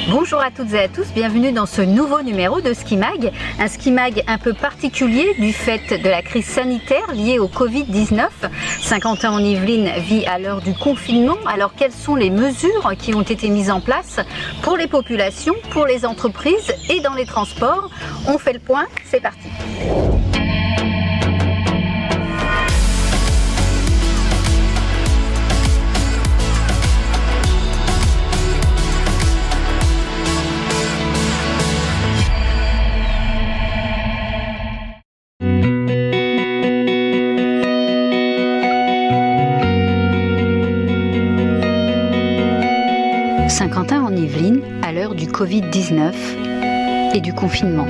Bonjour à toutes et à tous, bienvenue dans ce nouveau numéro de Ski Mag. Un Ski Mag un peu particulier du fait de la crise sanitaire liée au Covid-19. Saint-Quentin-en-Yvelines vit à l'heure du confinement. Alors quelles sont les mesures qui ont été mises en place pour les populations, pour les entreprises et dans les transports? On fait le point, c'est parti. Saint-Quentin-en-Yvelines à l'heure du Covid-19 et du confinement.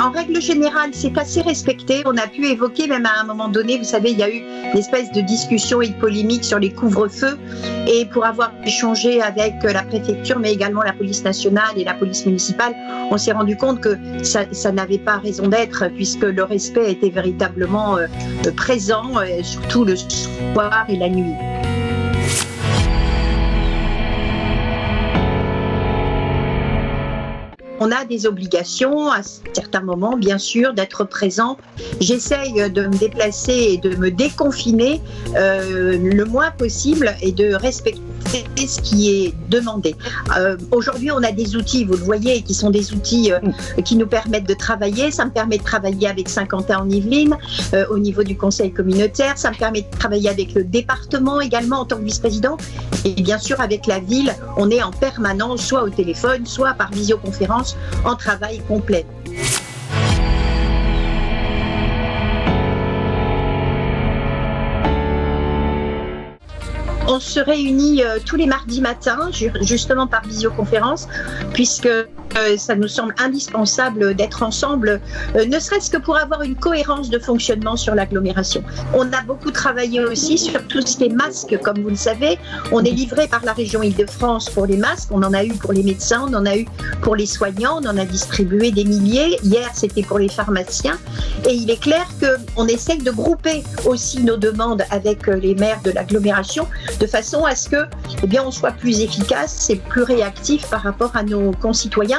En règle générale, c'est assez respecté. On a pu évoquer, même à un moment donné, vous savez, il y a eu une espèce de discussion et de polémique sur les couvre-feux. Et pour avoir échangé avec la préfecture, mais également la police nationale et la police municipale, on s'est rendu compte que ça n'avait pas raison d'être, puisque le respect était véritablement présent, surtout le soir et la nuit. On a des obligations à certains moments, bien sûr, d'être présent. J'essaye de me déplacer et de me déconfiner le moins possible et de respecter ce qui est demandé. Aujourd'hui, on a des outils, vous le voyez, qui sont des outils qui nous permettent de travailler. Ça me permet de travailler avec Saint-Quentin-en-Yvelines au niveau du conseil communautaire. Ça me permet de travailler avec le département également en tant que vice-président. Et bien sûr, avec la ville, on est en permanence, soit au téléphone, soit par visioconférence, en travail complet. On se réunit tous les mardis matins, justement par visioconférence, puisque ça nous semble indispensable d'être ensemble, ne serait-ce que pour avoir une cohérence de fonctionnement sur l'agglomération. On a beaucoup travaillé aussi sur tout ce qui est masques, comme vous le savez. On est livré par la région Île-de-France pour les masques, on en a eu pour les médecins, on en a eu pour les soignants, on en a distribué des milliers. Hier, c'était pour les pharmaciens. Et il est clair qu'on essaye de grouper aussi nos demandes avec les maires de l'agglomération, de façon à ce que, on soit plus efficace et plus réactif par rapport à nos concitoyens.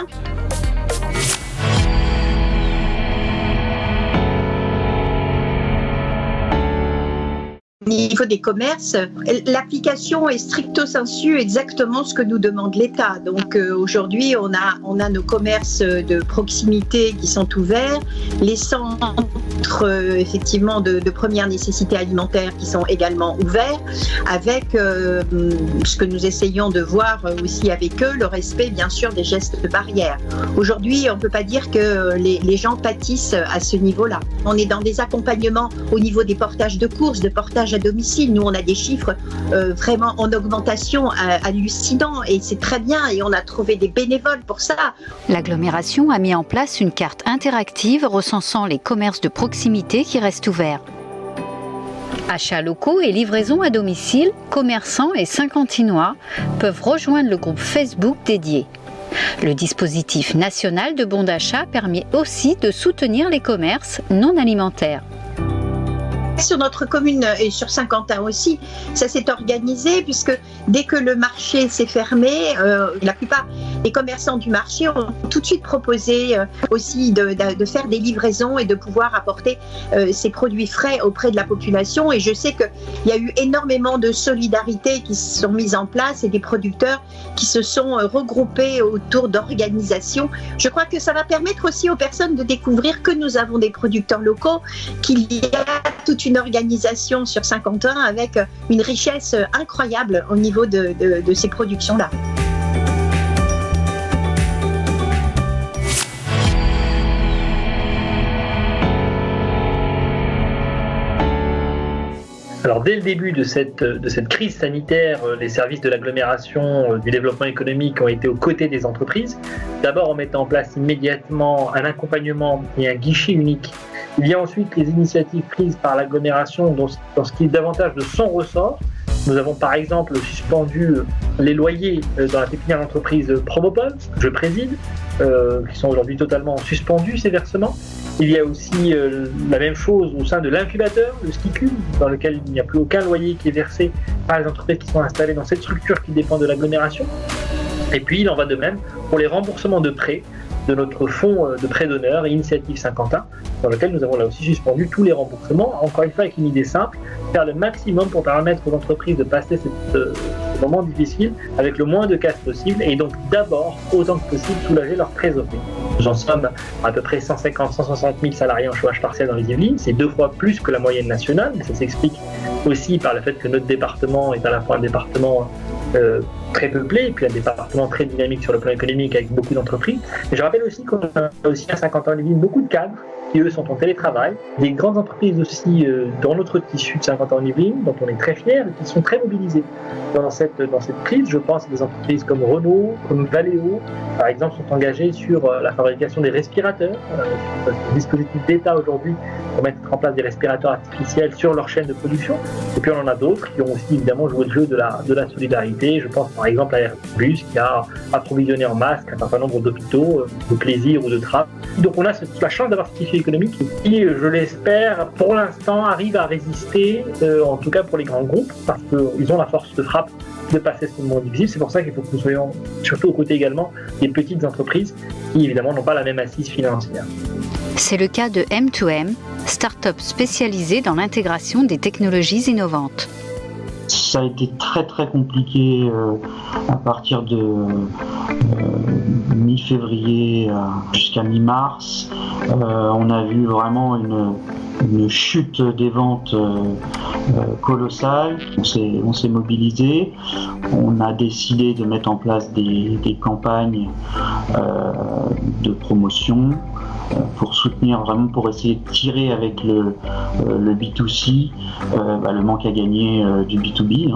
Au niveau des commerces, l'application est stricto sensu exactement ce que nous demande l'État. Donc aujourd'hui, on a nos commerces de proximité qui sont ouverts, les centres effectivement de première nécessité alimentaire qui sont également ouverts, avec ce que nous essayons de voir aussi avec eux, le respect bien sûr des gestes de barrière. Aujourd'hui, on ne peut pas dire que les gens pâtissent à ce niveau-là. On est dans des accompagnements au niveau des portages de courses, de portages à domicile. Nous, on a des chiffres vraiment en augmentation hallucinants et c'est très bien et on a trouvé des bénévoles pour ça. L'agglomération a mis en place une carte interactive recensant les commerces de proximité qui restent ouverts. Achats locaux et livraisons à domicile, commerçants et Saint-Quentinois peuvent rejoindre le groupe Facebook dédié. Le dispositif national de bons d'achat permet aussi de soutenir les commerces non alimentaires. Sur notre commune et sur Saint-Quentin aussi, ça s'est organisé puisque dès que le marché s'est fermé, la plupart des commerçants du marché ont tout de suite proposé aussi de faire des livraisons et de pouvoir apporter ces produits frais auprès de la population. Et je sais qu'il y a eu énormément de solidarité qui se sont mises en place et des producteurs qui se sont regroupés autour d'organisations. Je crois que ça va permettre aussi aux personnes de découvrir que nous avons des producteurs locaux, qu'il y a toute une organisation sur Saint-Quentin avec une richesse incroyable au niveau de ces productions-là. Alors, dès le début de cette crise sanitaire, les services de l'agglomération, du développement économique ont été aux côtés des entreprises. D'abord en mettant en place immédiatement un accompagnement et un guichet unique. Il y a ensuite les initiatives prises par l'agglomération dans ce qui est davantage de son ressort. Nous avons par exemple suspendu les loyers dans la pépinière d'entreprise Promopol, que je préside, qui sont aujourd'hui totalement suspendus, ces versements. Il y a aussi la même chose au sein de l'incubateur, le Skicube, dans lequel il n'y a plus aucun loyer qui est versé par les entreprises qui sont installées dans cette structure qui dépend de l'agglomération. Et puis il en va de même pour les remboursements de prêts de notre fonds de prêt d'honneur Initiative Saint-Quentin, dans lequel nous avons là aussi suspendu tous les remboursements, encore une fois avec une idée simple, faire le maximum pour permettre aux entreprises de passer ce moment difficile avec le moins de casse possible, et donc d'abord, autant que possible, soulager leur trésorerie. J'en somme à peu près 150-160 000 salariés en chômage partiel dans les Yvelines, c'est 2 fois plus que la moyenne nationale, mais ça s'explique aussi par le fait que notre département est à la fois un département très peuplé, et puis un département très dynamique sur le plan économique avec beaucoup d'entreprises. Et je rappelle aussi qu'on a aussi à Saint-Quentin-en-Yvelines beaucoup de cadres qui eux sont en télétravail, des grandes entreprises aussi dans notre tissu de Saint-Quentin-en-Yvelines, dont on est très fiers et qui sont très mobilisées dans cette crise. Je pense à des entreprises comme Renault, comme Valeo, par exemple, sont engagées sur la fabrication des respirateurs, un dispositif d'État aujourd'hui pour mettre en place des respirateurs artificiels sur leur chaîne de production. Et puis on en a d'autres qui ont aussi évidemment joué le jeu de la solidarité. Je pense par exemple à Airbus qui a approvisionné en masques un certain nombre d'hôpitaux, de plaisir ou de tram. Donc on a la chance d'avoir ce tissu économique qui, je l'espère, pour l'instant arrive à résister, en tout cas pour les grands groupes, parce qu'ils ont la force de frappe de passer ce moment difficile. C'est pour ça qu'il faut que nous soyons surtout aux côtés également des petites entreprises qui évidemment n'ont pas la même assise financière. C'est le cas de M2M, start-up spécialisée dans l'intégration des technologies innovantes. Ça a été très très compliqué à partir de mi-février jusqu'à mi-mars. On a vu vraiment une chute des ventes colossale. On s'est mobilisé. On a décidé de mettre en place des campagnes de promotion pour soutenir, vraiment pour essayer de tirer avec le B2C le manque à gagner du B2B.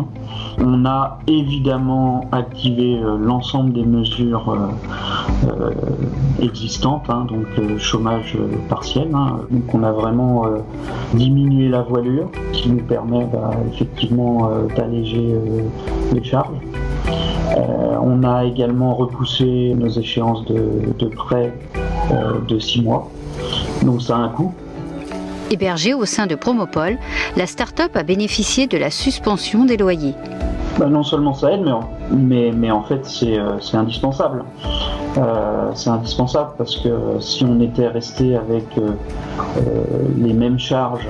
On a évidemment activé l'ensemble des mesures existantes, donc chômage partiel. Donc on a vraiment diminué la voilure, qui nous permet effectivement d'alléger les charges. On a également repoussé nos échéances de prêts de 6 mois, donc ça a un coût. Hébergée au sein de Promopol, la start-up a bénéficié de la suspension des loyers. Non seulement ça aide, mais en fait c'est indispensable. C'est indispensable parce que si on était resté avec les mêmes charges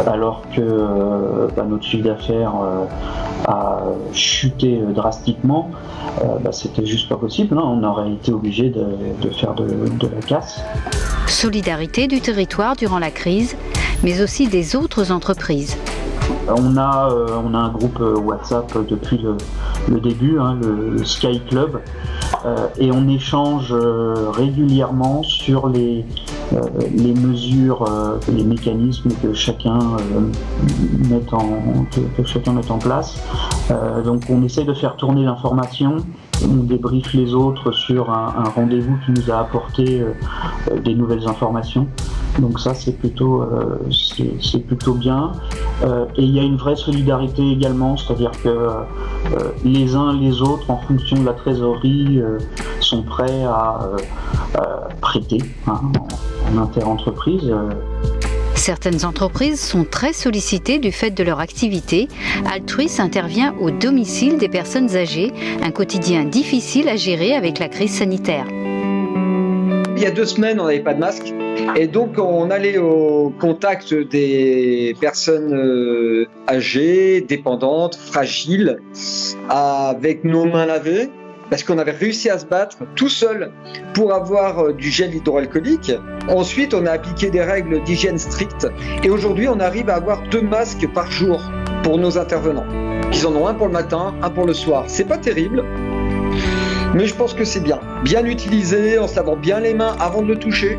alors que notre chiffre d'affaires a chuté drastiquement, c'était juste pas possible. On aurait été obligé de faire de la casse. Solidarité du territoire durant la crise, mais aussi des autres entreprises. On a un groupe WhatsApp depuis le début, le Sky Club, et on échange régulièrement sur les mesures, les mécanismes que chacun met en place. Donc on essaie de faire tourner l'information. On débriefe les autres sur un rendez-vous qui nous a apporté des nouvelles informations. Donc ça c'est plutôt bien. Et il y a une vraie solidarité également, c'est-à-dire que les uns les autres, en fonction de la trésorerie, sont prêts à prêter en inter-entreprise. Certaines entreprises sont très sollicitées du fait de leur activité. Altruis intervient au domicile des personnes âgées, un quotidien difficile à gérer avec la crise sanitaire. Il y a 2 semaines, on n'avait pas de masque. Et donc, on allait au contact des personnes âgées, dépendantes, fragiles, avec nos mains lavées, parce qu'on avait réussi à se battre tout seul pour avoir du gel hydroalcoolique. Ensuite, on a appliqué des règles d'hygiène strictes. Et aujourd'hui, on arrive à avoir 2 masques par jour pour nos intervenants. Ils en ont un pour le matin, un pour le soir. C'est pas terrible, mais je pense que c'est bien. Bien utilisé, en se lavant bien les mains avant de le toucher,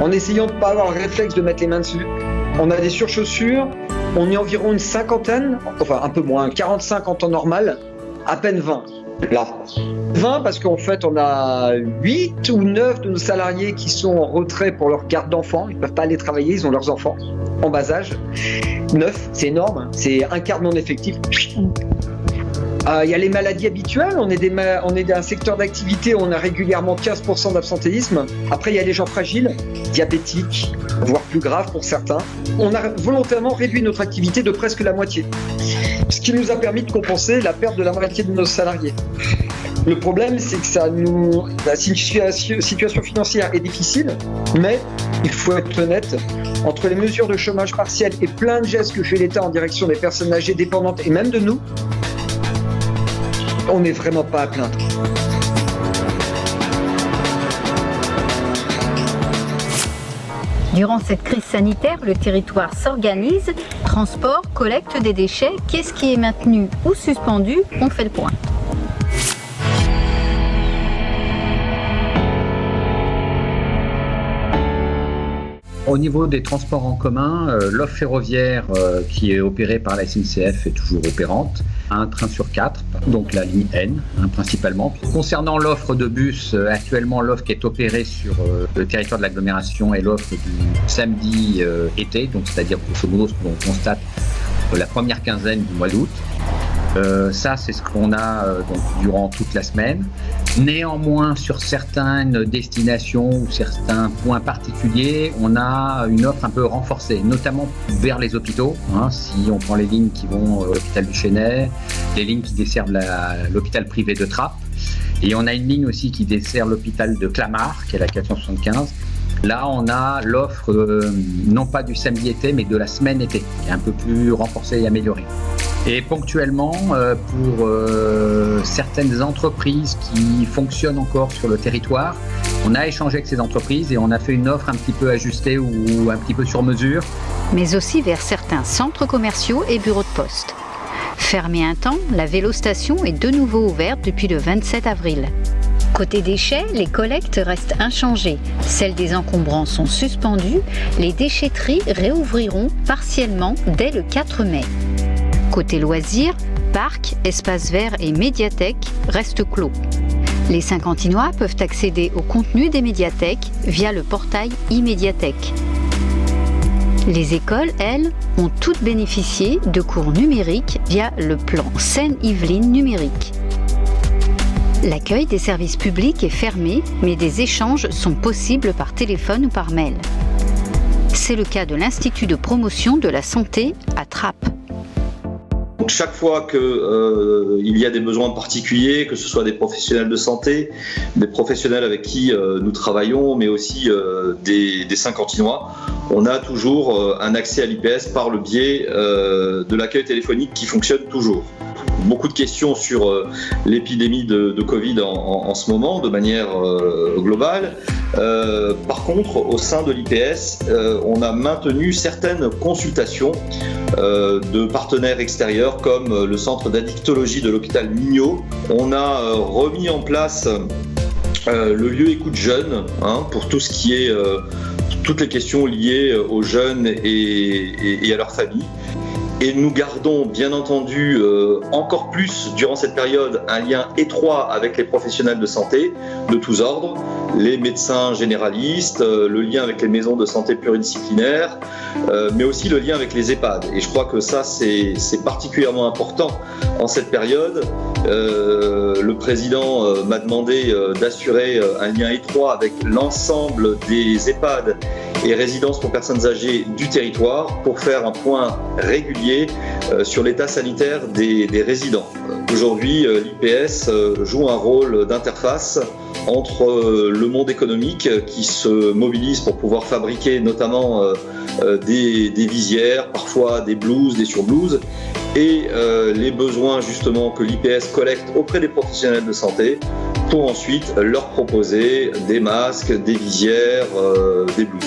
en essayant de ne pas avoir le réflexe de mettre les mains dessus. On a des surchaussures, on est environ une 50aine, enfin un peu moins, 45 en temps normal, à peine 20. Là. 20 parce qu'en fait on a 8 ou 9 de nos salariés qui sont en retrait pour leur garde d'enfants, ils ne peuvent pas aller travailler, ils ont leurs enfants en bas âge. 9, c'est énorme, c'est un quart de non effectif. Il y a les maladies habituelles, on est d'un secteur d'activité où on a régulièrement 15% d'absentéisme. Après, il y a les gens fragiles, diabétiques, voire plus graves pour certains. On a volontairement réduit notre activité de presque la moitié, ce qui nous a permis de compenser la perte de la moitié de nos salariés. Le problème, c'est que la situation financière est difficile, mais il faut être honnête, entre les mesures de chômage partiel et plein de gestes que fait l'État en direction des personnes âgées dépendantes et même de nous, on n'est vraiment pas à plaindre. Durant cette crise sanitaire, le territoire s'organise. Transport, collecte des déchets, qu'est-ce qui est maintenu ou suspendu? On fait le point. Au niveau des transports en commun, l'offre ferroviaire qui est opérée par la SNCF est toujours opérante. Un train sur 4, donc la ligne N principalement. Concernant l'offre de bus, actuellement l'offre qui est opérée sur le territoire de l'agglomération est l'offre du samedi été, donc c'est-à-dire grosso modo ce que l'on constate la première quinzaine du mois d'août. Ça, c'est ce qu'on a donc, durant toute la semaine. Néanmoins, sur certaines destinations ou certains points particuliers, on a une offre un peu renforcée, notamment vers les hôpitaux. Si on prend les lignes qui vont à l'hôpital du Chesnay, les lignes qui desservent l'hôpital privé de Trappes. Et on a une ligne aussi qui dessert l'hôpital de Clamart, qui est la 475. Là, on a l'offre non pas du samedi été, mais de la semaine été, qui est un peu plus renforcée et améliorée. Et ponctuellement, pour certaines entreprises qui fonctionnent encore sur le territoire, on a échangé avec ces entreprises et on a fait une offre un petit peu ajustée ou un petit peu sur mesure. Mais aussi vers certains centres commerciaux et bureaux de poste. Fermée un temps, la vélostation est de nouveau ouverte depuis le 27 avril. Côté déchets, les collectes restent inchangées. Celles des encombrants sont suspendues. Les déchetteries réouvriront partiellement dès le 4 mai. Côté loisirs, parcs, espaces verts et médiathèques restent clos. Les Saint-Quentinois peuvent accéder au contenu des médiathèques via le portail e-médiathèque. Les écoles, elles, ont toutes bénéficié de cours numériques via le plan Seine-Yvelines numérique. L'accueil des services publics est fermé, mais des échanges sont possibles par téléphone ou par mail. C'est le cas de l'Institut de promotion de la santé à Trappes. Donc chaque fois qu'il y a des besoins particuliers, que ce soit des professionnels de santé, des professionnels avec qui nous travaillons, mais aussi des Saint-Quentinois, on a toujours un accès à l'IPS par le biais de l'accueil téléphonique qui fonctionne toujours. Beaucoup de questions sur l'épidémie de Covid en ce moment, de manière globale. Par contre, au sein de l'IPS, on a maintenu certaines consultations de partenaires extérieurs comme le centre d'addictologie de l'hôpital Mignot. On a remis en place le lieu écoute jeune pour tout ce qui est toutes les questions liées aux jeunes et à leur famille. Et nous gardons bien entendu encore plus durant cette période un lien étroit avec les professionnels de santé de tous ordres, les médecins généralistes, le lien avec les maisons de santé pluridisciplinaires, mais aussi le lien avec les EHPAD. Et je crois que ça c'est particulièrement important en cette période. Le président m'a demandé d'assurer un lien étroit avec l'ensemble des EHPAD et résidences pour personnes âgées du territoire pour faire un point régulier sur l'état sanitaire des résidents. Aujourd'hui, l'IPS joue un rôle d'interface entre le monde économique qui se mobilise pour pouvoir fabriquer notamment des visières, parfois des blouses, des surblouses, et les besoins justement que l'IPS collecte auprès des professionnels de santé pour ensuite leur proposer des masques, des visières, des blouses.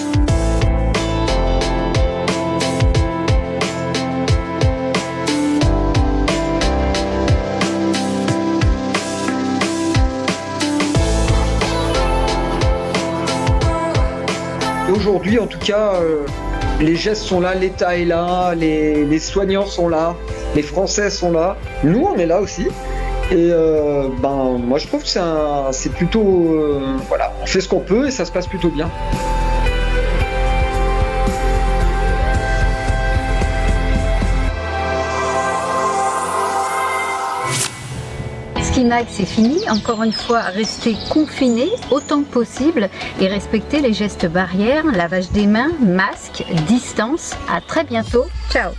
Aujourd'hui, en tout cas, les gestes sont là, l'État est là, les soignants sont là, les Français sont là, nous on est là aussi. Et moi je trouve que c'est plutôt... voilà, on fait ce qu'on peut et ça se passe plutôt bien. Skinac, c'est fini. Encore une fois, restez confinés autant que possible et respectez les gestes barrières, lavage des mains, masque, distance. À très bientôt. Ciao.